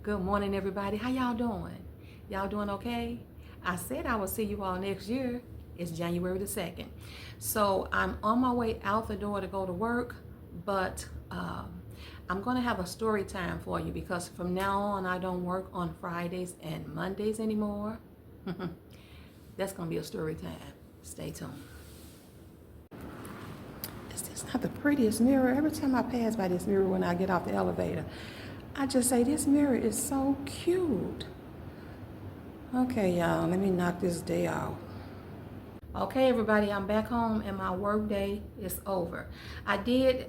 Good morning, everybody. How y'all doing? Y'all doing okay? I said I will see you all next year. It's January the 2nd. So I'm on my way out the door to go to work, but I'm going to have a story time for you because from now on I don't work on Fridays and Mondays anymore. That's going to be a story time. Stay tuned. Is this not the prettiest mirror? Every time I pass by this mirror when I get off the elevator, I just say, this mirror is so cute. Okay, y'all, let me knock this day out. Okay, everybody, I'm back home and my work day is over. I did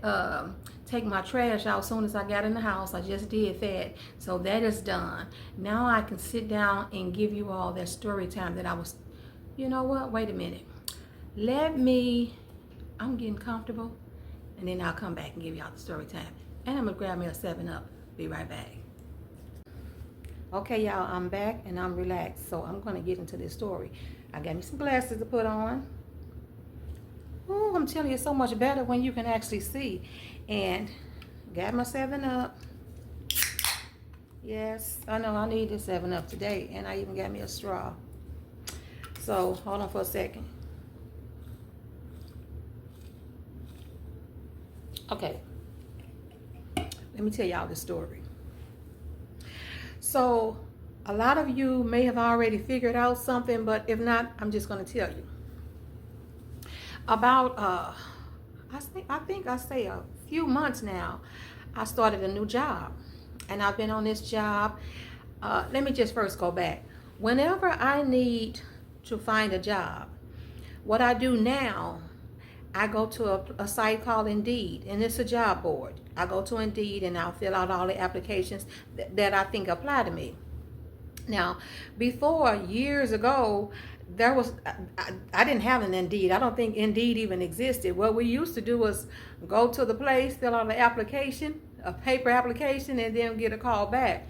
take my trash out as soon as I got in the house. I just did that. So that is done. Now I can sit down and give you all that story time that I was, you know what? Wait a minute. I'm getting comfortable, and then I'll come back and give y'all the story time. And I'm gonna grab me a 7-Up. Be right back. Okay, y'all, I'm back and I'm relaxed, so I'm gonna get into this story. I got me some glasses to put on. Oh, I'm telling you, it's so much better when you can actually see. And got my 7-Up. Yes, I know I need this 7-Up today, and I even got me a straw. So hold on for a second. Okay, let me tell y'all the story. So a lot of you may have already figured out something, but if not, I'm just going to tell you about I think I say a few months now. I started a new job, and I've been on this job. Let me just first go back. Whenever I need to find a job, what I do now, I go to a site called Indeed, and it's a job board. I go to Indeed and I'll fill out all the applications that I think apply to me. Now, before, years ago, I didn't have an Indeed. I don't think Indeed even existed. What we used to do was go to the place, fill out an application, a paper application, and then get a call back.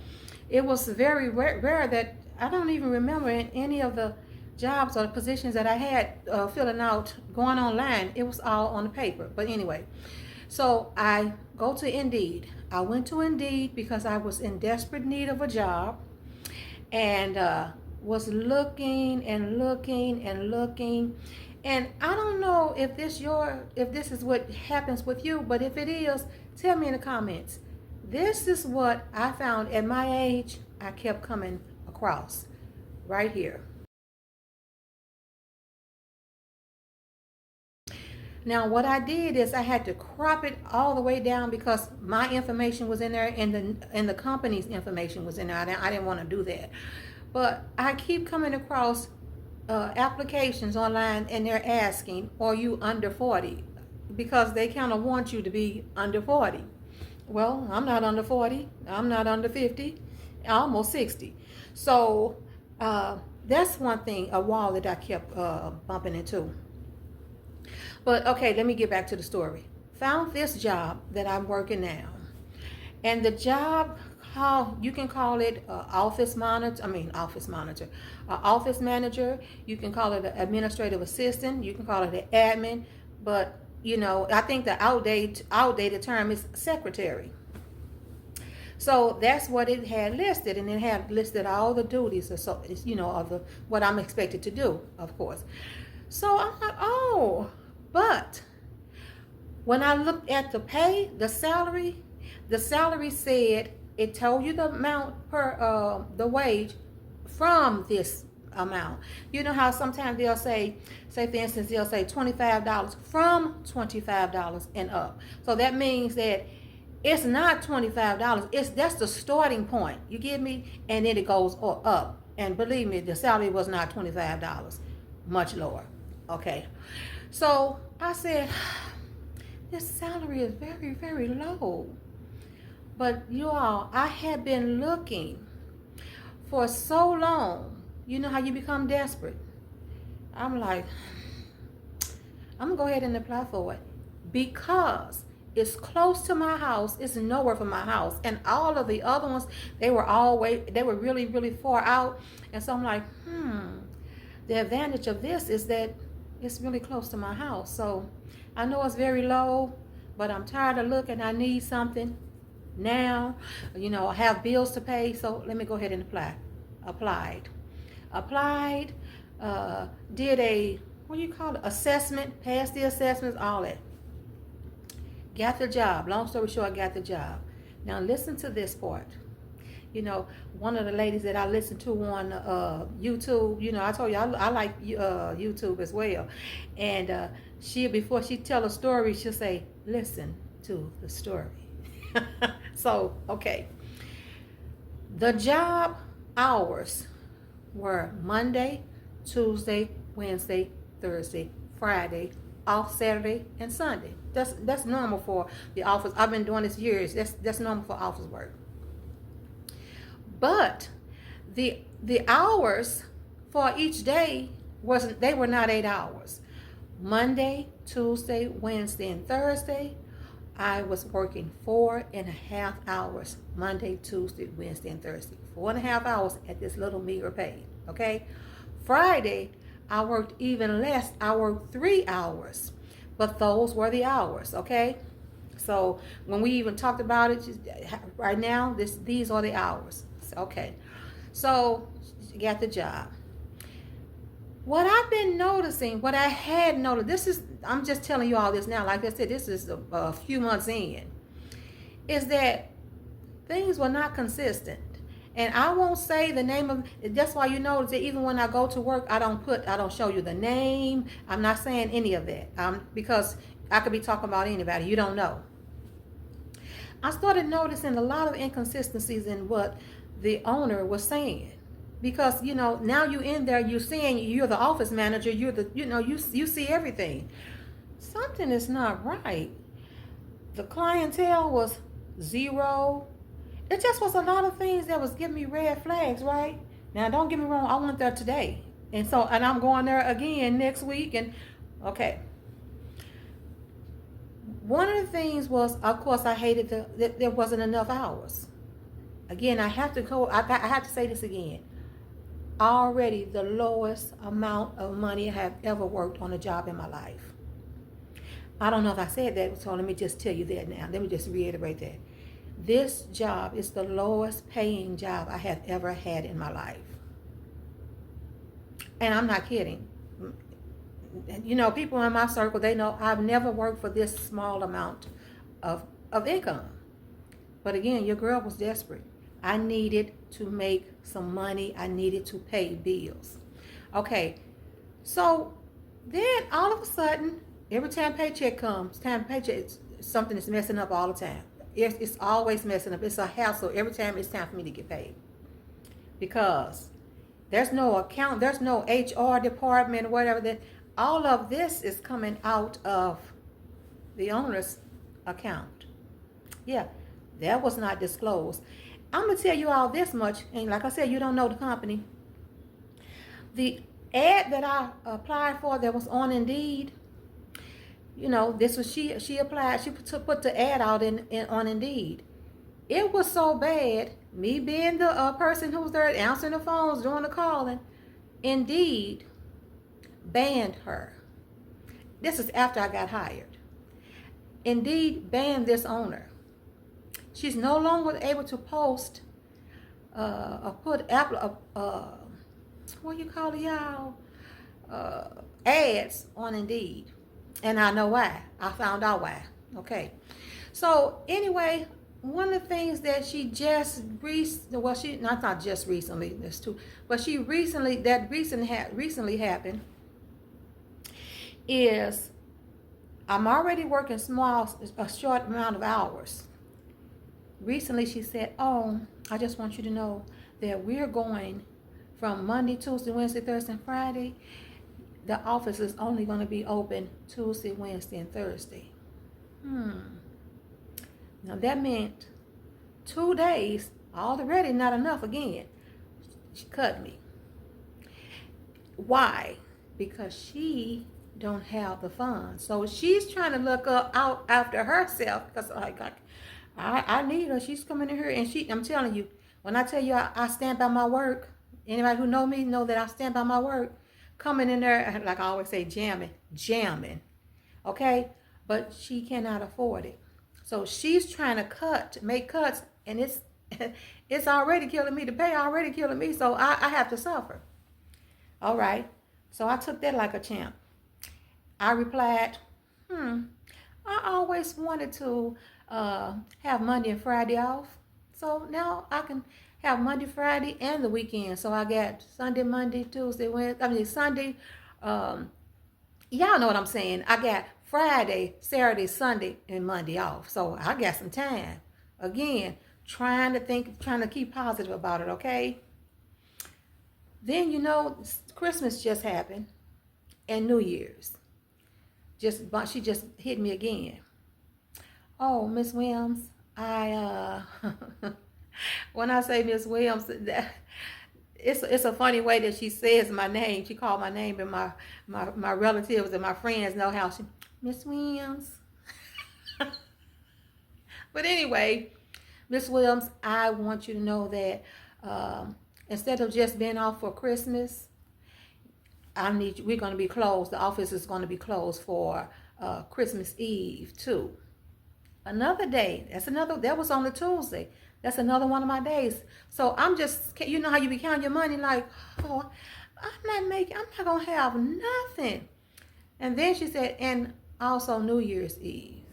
It was very rare that I don't even remember in any of the jobs or the positions that I had filling out, going online. It was all on the paper. But anyway, so I go to Indeed. I went to Indeed because I was in desperate need of a job, and was looking and looking and looking. And I don't know if this is what happens with you, but if it is, tell me in the comments. This is what I found at my age. I kept coming across right here. Now what I did is I had to crop it all the way down because my information was in there and the company's information was in there. I didn't want to do that. But I keep coming across applications online, and they're asking, are you under 40? Because they kind of want you to be under 40. Well, I'm not under 40. I'm not under 50. Almost 60. So that's one thing, a wall that I kept bumping into. But okay, let me get back to the story. Found this job that I'm working now. And the job, you can call it office manager. Office manager. You can call it an administrative assistant. You can call it an admin. But, you know, I think the outdated term is secretary. So that's what it had listed, and it had listed all the duties, so you know, of what I'm expected to do, of course. So I'm like, oh. But when I looked at the pay, the salary said, it told you the amount per the wage from this amount. You know how sometimes they'll say for instance, they'll say $25 from $25 and up. So that means that it's not $25. That's the starting point. You get me? And then it goes up. And believe me, the salary was not $25, much lower. Okay. So I said, this salary is very, very low. But you all, I had been looking for so long. You know how you become desperate. I'm like, I'm going to go ahead and apply for it. Because it's close to my house. It's nowhere from my house. And all of the other ones, they were really, really far out. And so I'm like, the advantage of this is that it's really close to my house. So I know it's very low, but I'm tired of looking. I need something. now. I have bills to pay, so let me go ahead and apply. Applied, did a, what do you call it, assessment, passed the assessments, all that. Got the job. Long story short, I got the job. Now listen to this part. One of the ladies that I listen to on YouTube, I told you I like YouTube as well. And before she tell a story, she'll say, listen to the story. So, okay. The job hours were Monday, Tuesday, Wednesday, Thursday, Friday, off Saturday and Sunday. That's normal for the office. I've been doing this years. That's normal for office work. But the hours for each day were not 8 hours. Monday, Tuesday, Wednesday, and Thursday, I was working 4.5 hours. Monday, Tuesday, Wednesday, and Thursday. 4.5 hours at this little meager pay. Okay? Friday, I worked even less. I worked 3 hours. But those were the hours. Okay? So when we even talked about it, right now, these are the hours. Okay. So got the job. What I've been noticing, what I had noticed, I'm just telling you all this now, like I said, this is a few months in, is that things were not consistent. And I won't say the name of, that's why you notice that even when I go to work, I don't show you the name. I'm not saying any of that, because I could be talking about anybody. You don't know. I started noticing a lot of inconsistencies in what the owner was saying. Because, now you're in there, you're the office manager, you see everything. Something is not right. The clientele was zero. It just was a lot of things that was giving me red flags, right? Now, don't get me wrong, I went there today. And I'm going there again next week. And, okay. One of the things was, of course, I hated that there wasn't enough hours. Again, I have to say this again. Already the lowest amount of money I have ever worked on a job in my life. I don't know if I said that, so let me just tell you that now. Let me just reiterate that. This job is the lowest paying job I have ever had in my life. And I'm not kidding. People in my circle, they know I've never worked for this small amount of income. But again, your girl was desperate. I needed to make some money. I needed to pay bills. Okay, so then all of a sudden, every time paycheck comes, something is messing up all the time. It's always messing up. It's a hassle every time it's time for me to get paid. Because there's no account, there's no HR department or whatever. That all of this is coming out of the owner's account. Yeah, that was not disclosed. I'm going to tell you all this much, and like I said, you don't know the company. The ad that I applied for that was on Indeed, this was she applied, she put the ad out on Indeed. It was so bad, me being the person who was there answering the phones, doing the calling, Indeed banned her. This is after I got hired. Indeed banned this owner. She's no longer able to post what you call it, y'all? Ads on Indeed. And I know why. I found out why. Okay. So anyway, one of the things that she just not just recently, there's two, but she recently happened is I'm already working a short amount of hours. Recently, she said, oh, I just want you to know that we're going from Monday, Tuesday, Wednesday, Thursday, and Friday. The office is only going to be open Tuesday, Wednesday, and Thursday. Now, that meant 2 days, already not enough again. She cut me. Why? Because she don't have the funds. So she's trying to look out after herself because I need her. She's coming in here, and I'm telling you, when I tell you I stand by my work, anybody who know me know that I stand by my work. Coming in there, like I always say, jamming, okay? But she cannot afford it. So she's trying to make cuts, and it's already killing me. The pay already killing me, so I have to suffer. All right. So I took that like a champ. I replied, I always wanted to have Monday and Friday off. So now I can have Monday, Friday, and the weekend. So I got Sunday, Monday, Tuesday, Wednesday. I mean Sunday. Y'all know what I'm saying. I got Friday, Saturday, Sunday, and Monday off. So I got some time. Again, trying to keep positive about it. Okay. Then Christmas just happened, and New Year's. She just hit me again. Oh, Miss Williams, when I say Miss Williams, it's a funny way that she says my name. She called my name, and my relatives and my friends know how she, Miss Williams. But anyway, Miss Williams, I want you to know that instead of just being off for Christmas, we're going to be closed. The office is going to be closed for Christmas Eve too. Another day. That was on a Tuesday. That's another one of my days. So I'm just, you know how you be counting your money like, oh, I'm not going to have nothing. And then she said, and also New Year's Eve.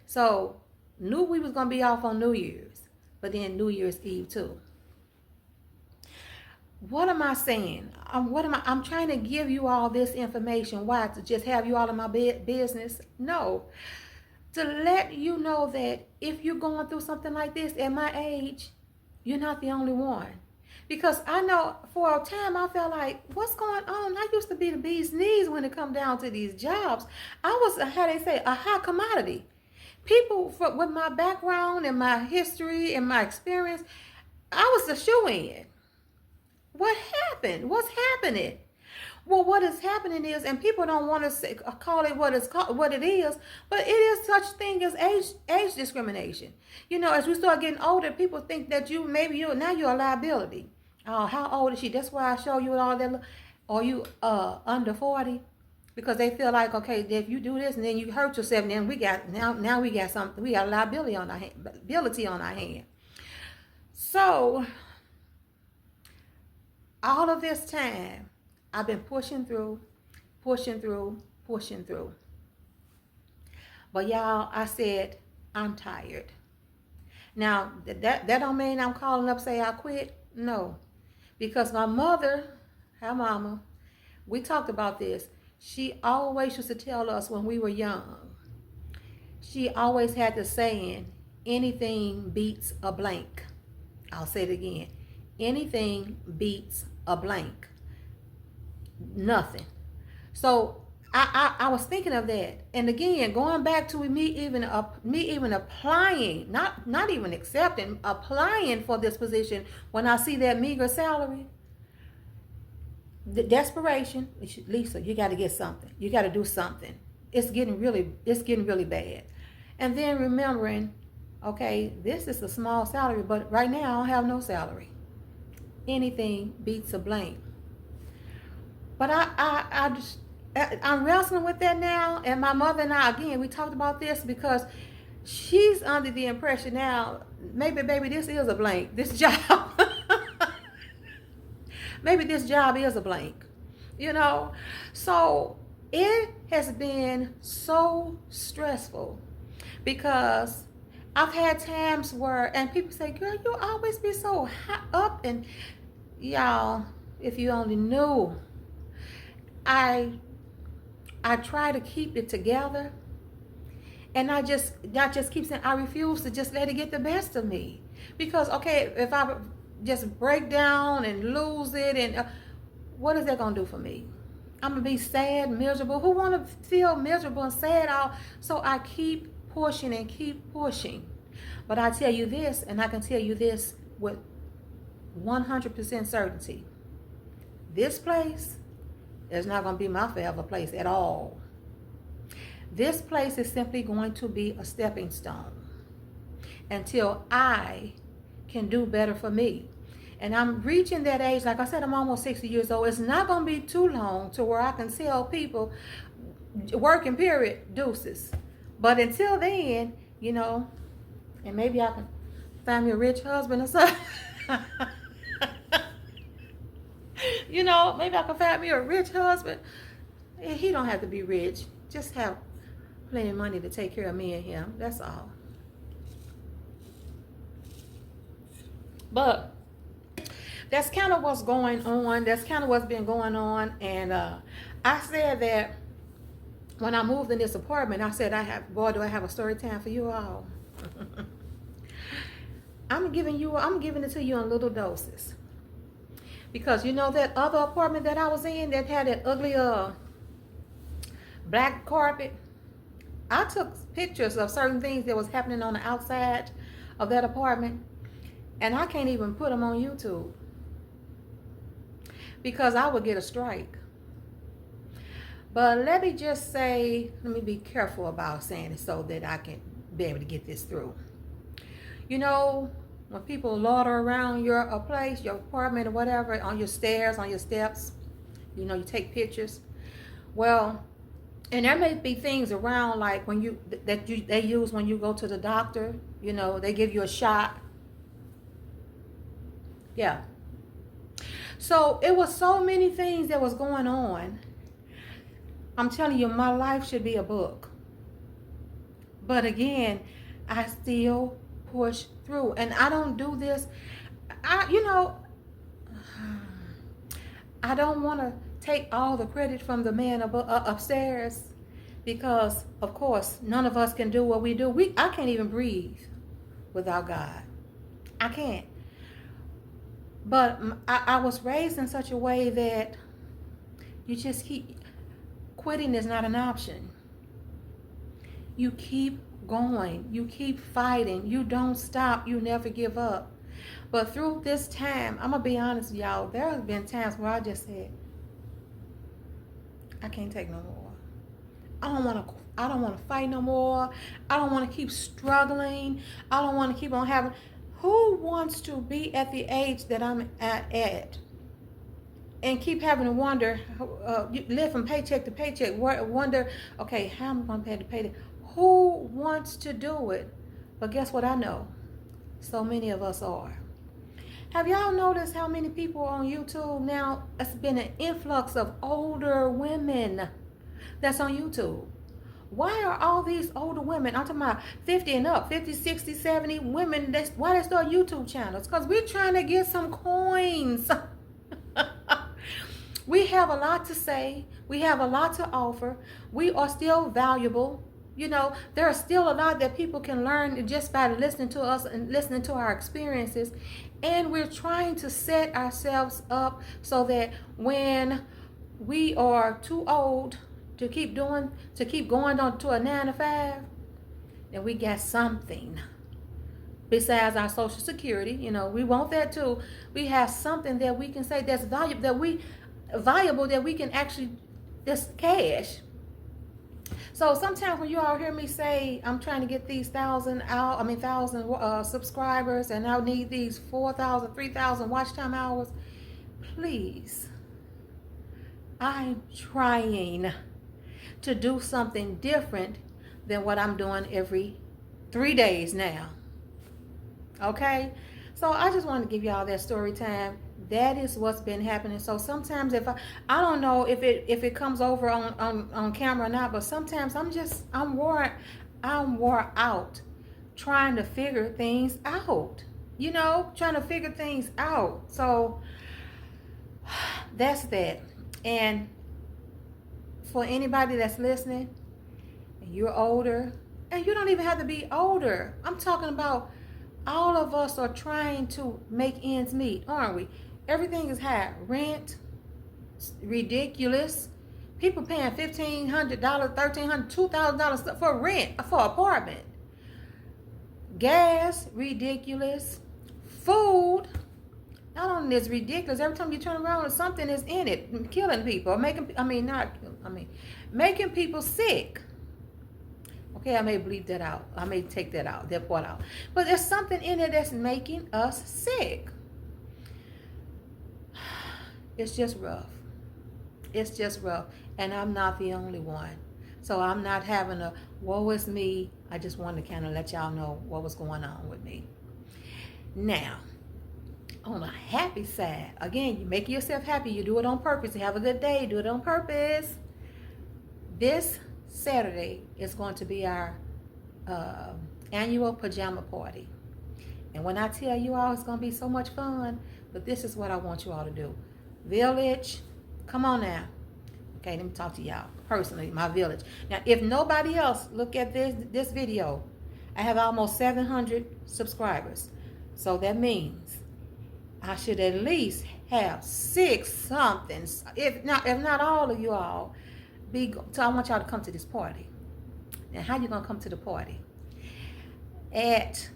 So knew we was going to be off on New Year's, but then New Year's Eve too. What am I saying? I'm trying to give you all this information. Why? To just have you all in my business? No. To let you know that if you're going through something like this at my age, you're not the only one. Because I know for a time I felt like, what's going on? I used to be the bee's knees when it come down to these jobs. I was, how they say, a hot commodity. People with my background and my history and my experience, I was a shoo-in. What happened? What's happening? Well, what is happening is, and people don't want to call it what it is, but it is such thing as age discrimination. As we start getting older, people think that you're a liability. Oh, how old is she? That's why I show you all that. Are you under 40? Because they feel like, okay, if you do this and then you hurt yourself, then we got something. We got a liability on our hand. So all of this time, I've been pushing through. But y'all, I said, I'm tired. Now, that don't mean I'm calling up say I quit. No. Because my mother, her mama, we talked about this. She always used to tell us when we were young. She always had the saying, anything beats a blank. I'll say it again. Anything beats a blank. Nothing. So I was thinking of that, and again, going back to me even applying, not even accepting, applying for this position when I see that meager salary. The desperation, Lisa, you got to get something. You got to do something. It's getting really bad. And then remembering, okay, this is a small salary, but right now I don't have no salary. Anything beats a blank. But I'm wrestling with that now, and my mother and I, again, we talked about this because she's under the impression now, maybe, baby, this is a blank. This job, maybe this job is a blank, So it has been so stressful because I've had times where, and people say, girl, you always be so hot up, and y'all, if you only knew, I try to keep it together, and I just keep saying I refuse to just let it get the best of me, because okay, if I just break down and lose it, and what is that gonna do for me? I'm gonna be sad, miserable. Who want to feel miserable and sad? So I keep pushing and keep pushing. But I tell you this, and I can tell you this with 100% certainty: this place is not going to be my forever place at all. This place is simply going to be a stepping stone until I can do better for me. And I'm reaching that age, like I said, I'm almost 60 years old. It's not going to be too long to where I can tell people, working period, deuces. But until then, you know, and maybe I can find me a rich husband or something. You know, maybe I can find me a rich husband. And he don't have to be rich. Just have plenty of money to take care of me and him. That's all. But that's kind of what's going on. That's kind of what's been going on. And I said that when I moved in this apartment, I said, boy, do I have a story time for you all. I'm giving it to you in little doses. Because you know that other apartment that I was in that had that ugly black carpet, I took pictures of certain things that was happening on the outside of that apartment, and I can't even put them on YouTube because I would get a strike. But let me just say, let me be careful about saying it so that I can be able to get this through. You know, when people loiter around your place, your apartment or whatever, on your stairs, on your steps, you know, you take pictures. Well, and there may be things around like when they use when you go to the doctor, you know, they give you a shot. Yeah. So it was so many things that was going on. I'm telling you, my life should be a book. But again, I still push through. And I don't do this. I don't want to take all the credit from the man upstairs because, of course, none of us can do what we do. I can't even breathe without God. I can't. But I was raised in such a way that you just quitting is not an option. You keep going. You keep fighting. You don't stop. You never give up. But through this time, I'm going to be honest with y'all, there have been times where I just said, I can't take no more. I don't want to fight no more. I don't want to keep struggling. I don't want to keep on having. Who wants to be at the age that I'm at and keep having to wonder, live from paycheck to paycheck, wonder, okay, how am I going to pay that? Who wants to do it? But guess what I know? So many of us are. Have y'all noticed how many people on YouTube now? It's been an influx of older women that's on YouTube. Why are all these older women, I'm talking about 50 and up, 50, 60, 70 women, why they start YouTube channels? Because we're trying to get some coins. We have a lot to say. We have a lot to offer. We are still valuable. You know, there are still a lot that people can learn just by listening to us and listening to our experiences. And we're trying to set ourselves up so that when we are too old to keep going on to a 9 to 5, then we got something besides our Social Security. You know, we want that too. We have something that we can say that's valuable, that we can actually just cash. So sometimes when you all hear me say I'm trying to get these 1,000 subscribers and I need these 4,000, 3,000 watch time hours, please, I'm trying to do something different than what I'm doing every 3 days now. Okay? So I just want to give y'all that story time. That is what's been happening. So sometimes if I don't know if it comes over on camera or not, but sometimes I'm wore out trying to figure things out. You know, trying to figure things out. So that's that. And for anybody that's listening, and you're older, and you don't even have to be older. I'm talking about all of us are trying to make ends meet, aren't we? Everything is high. Rent, ridiculous. People paying $1,500, $1,300, $2,000 for rent, for apartment. Gas, ridiculous. Food, not only is ridiculous, every time you turn around, something is in it, killing people, making people sick. Okay, I may bleep that out. I may take that part out. But there's something in it that's making us sick. It's just rough. It's just rough. And I'm not the only one. So I'm not having a woe is me. I just wanted to kind of let y'all know what was going on with me. Now, on a happy side, again, you make yourself happy. You do it on purpose. You have a good day. Do it on purpose. This Saturday is going to be our annual pajama party. And when I tell you all it's going to be so much fun, but this is what I want you all to do. Village, come on now. Okay, let me talk to y'all personally, my village. Now, if nobody else look at this video, I have almost 700 subscribers. So that means I should at least have 6 somethings. If not all of you all, so I want y'all to come to this party. Now, how you gonna come to the party? At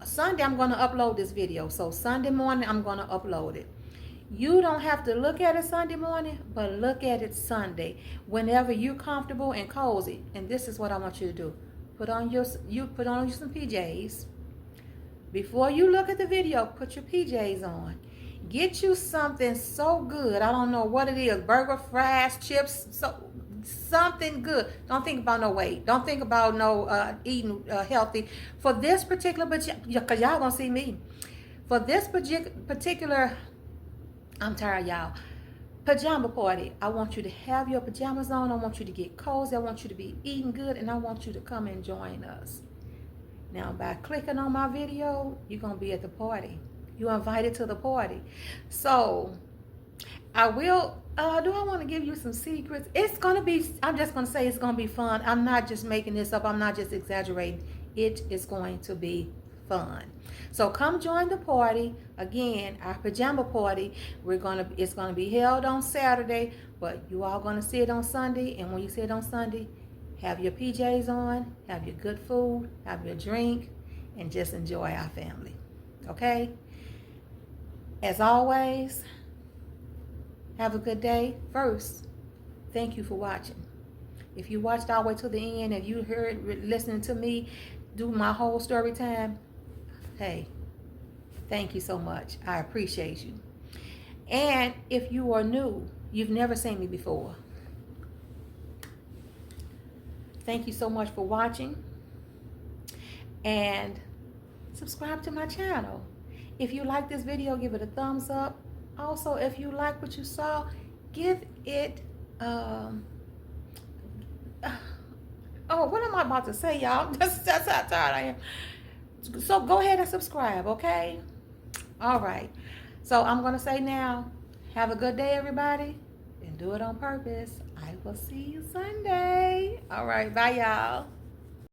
Sunday, I'm gonna upload this video. So Sunday morning, I'm gonna upload it. You don't have to look at it Sunday morning, but look at it Sunday. Whenever you're comfortable and cozy. And this is what I want you to do. Put on some PJs. Before you look at the video, put your PJs on. Get you something so good. I don't know what it is. Burger, fries, chips, something good. Don't think about no weight. Don't think about no eating healthy. For this particular, because y'all gonna see me. For this particular, I'm tired, y'all. Pajama party. I want you to have your pajamas on. I want you to get cozy. I want you to be eating good. And I want you to come and join us. Now, by clicking on my video, you're going to be at the party. You're invited to the party. So, I will, do I want to give you some secrets? It's going to be, I'm just going to say it's going to be fun. I'm not just making this up. I'm not just exaggerating. It is going to be fun. So come join the party. Again, our pajama party. It's gonna be held on Saturday, but you all gonna see it on Sunday. And when you see it on Sunday, have your PJs on, have your good food, have your drink, and just enjoy our family. Okay? As always, have a good day. First, thank you for watching. If you watched all the way to the end, if you listening to me do my whole story time, hey, thank you so much. I appreciate you. And if you are new, you've never seen me before, thank you so much for watching. And subscribe to my channel. If you like this video, give it a thumbs up. Also, if you like what you saw, give it, oh, what am I about to say, y'all? That's how tired I am. So go ahead and subscribe, okay? All right. So I'm going to say now, have a good day, everybody, and do it on purpose. I will see you Sunday. All right. Bye, y'all.